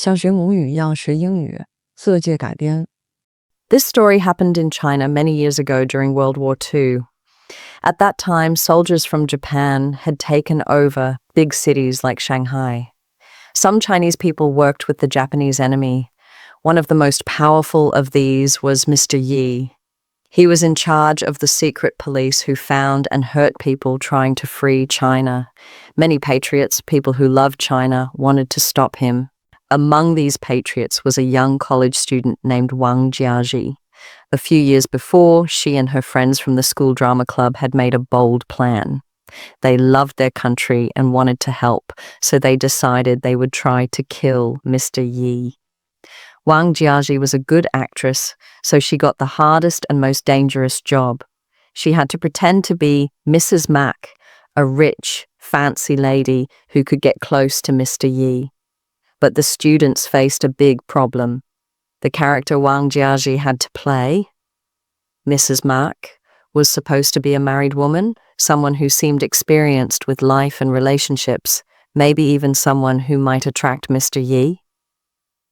像学母语一样学英语，色戒改编。 This story happened in China many years ago during World War II. At that time, soldiers from Japan had taken over big cities like Shanghai. Some Chinese people worked with the Japanese enemy. One of the most powerful of these was Mr. Yi. He was in charge of the secret police who found and hurt people trying to free China. Many patriots, people who loved China, wanted to stop him. Among these patriots was a young college student named Wang Jiaji. A few years before, she and her friends from the school drama club had made a bold plan. They loved their country and wanted to help, so they decided they would try to kill Mr. Yi. Wang Jiaji was a good actress, so she got the hardest and most dangerous job. She had to pretend to be Mrs. Mac, a rich, fancy lady who could get close to Mr. Yi. But the students faced a big problem. The character Wang Jiaji had to play, Mrs. Mac, was supposed to be a married woman, someone who seemed experienced with life and relationships, maybe even someone who might attract Mr. Yi.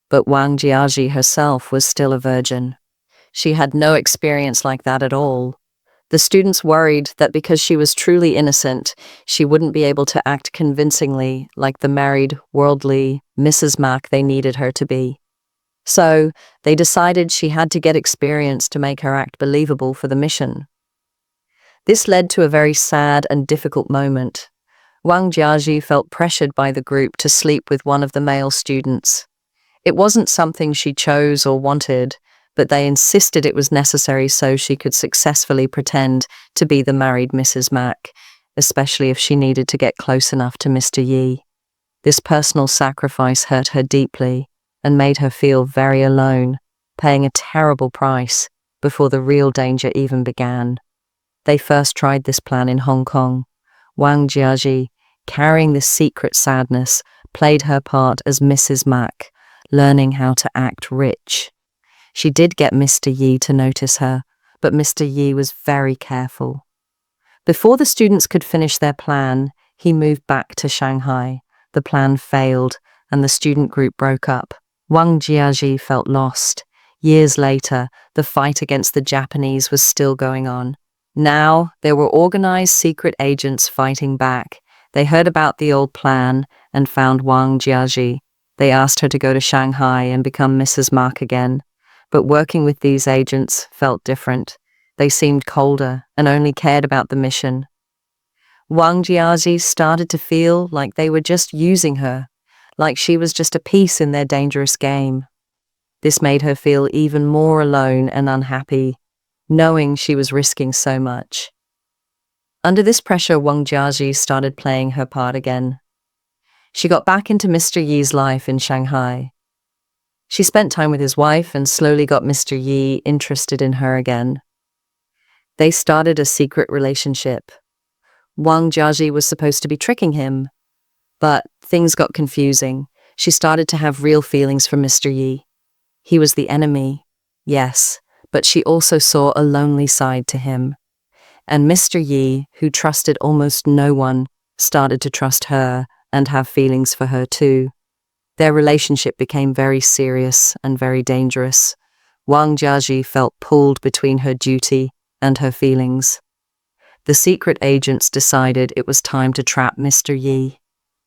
But Wang Jiaji herself was still a virgin. She had no experience like that at all. The students worried that because she was truly innocent, she wouldn't be able to act convincingly like the married, worldly Mrs. Mac they needed her to be. So, they decided she had to get experience to make her act believable for the mission. This led to a very sad and difficult moment. Wang Jiaji felt pressured by the group to sleep with one of the male students. It wasn't something she chose or wanted, but they insisted it was necessary so she could successfully pretend to be the married Mrs. Mac, especially if she needed to get close enough to Mr. Yi. This personal sacrifice hurt her deeply and made her feel very alone, paying a terrible price before the real danger even began. They first tried this plan in Hong Kong. Wang Jiaji, carrying this secret sadness, played her part as Mrs. Mac, learning how to act rich. She did get Mr. Yi to notice her, but Mr. Yi was very careful. Before the students could finish their plan, he moved back to Shanghai. The plan failed, and the student group broke up. Wang Jiaji felt lost. Years later, the fight against the Japanese was still going on. Now, there were organized secret agents fighting back. They heard about the old plan and found Wang Jiaji. They asked her to go to Shanghai and become Mrs. Mac again. But working with these agents felt different. They seemed colder and only cared about the mission. Wang Jiaji started to feel like they were just using her, like she was just a piece in their dangerous game. This made her feel even more alone and unhappy, knowing she was risking so much. Under this pressure, Wang Jiaji started playing her part again. She got back into Mr. Yi's life in Shanghai. She spent time with his wife and slowly got Mr. Yi interested in her again. They started a secret relationship. Wang Jiaji was supposed to be tricking him, but things got confusing. She started to have real feelings for Mr. Yi. He was the enemy, yes, but she also saw a lonely side to him. And Mr. Yi, who trusted almost no one, started to trust her and have feelings for her too. Their relationship became very serious and very dangerous. Wang Jiaji felt pulled between her duty and her feelings. The secret agents decided it was time to trap Mr. Yi.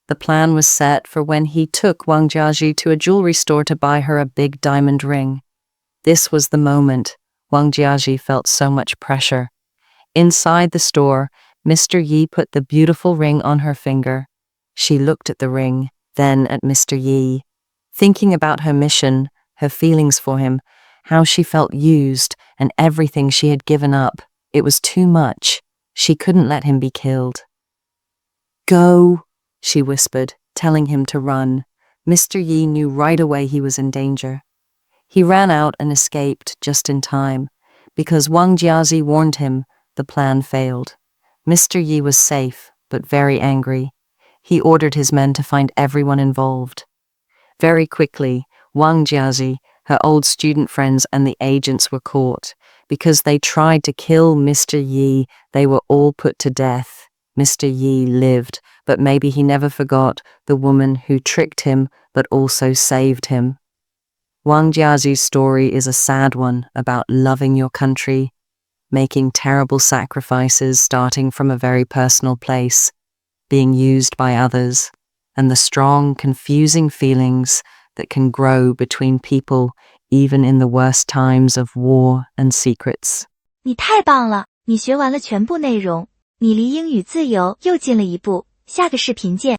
The plan was set for when he took Wang Jiaji to a jewelry store to buy her a big diamond ring. This was the moment Wang Jiaji felt so much pressure. Inside the store, Mr. Yi put the beautiful ring on her finger. She looked at the ring, then at Mr. Yi, thinking about her mission, her feelings for him, how she felt used, and everything she had given up. It was too much. She couldn't let him be killed. "Go," she whispered, telling him to run. Mr. Yi knew right away he was in danger. He ran out and escaped just in time. Because Wang Jiazi warned him, the plan failed. Mr. Yi was safe, but very angry. He ordered his men to find everyone involved. Very quickly, Wang Jiazi, her old student friends, and the agents were caught. Because they tried to kill Mr. Yi, they were all put to death. Mr. Yi lived, but maybe he never forgot the woman who tricked him but also saved him. Wang Jiazu's story is a sad one about loving your country, making terrible sacrifices starting from a very personal place, being used by others, and the strong, confusing feelings that can grow between people even in the worst times of war and secrets. 你太棒了，你学完了全部内容，你离英语自由又近了一步，下个视频见。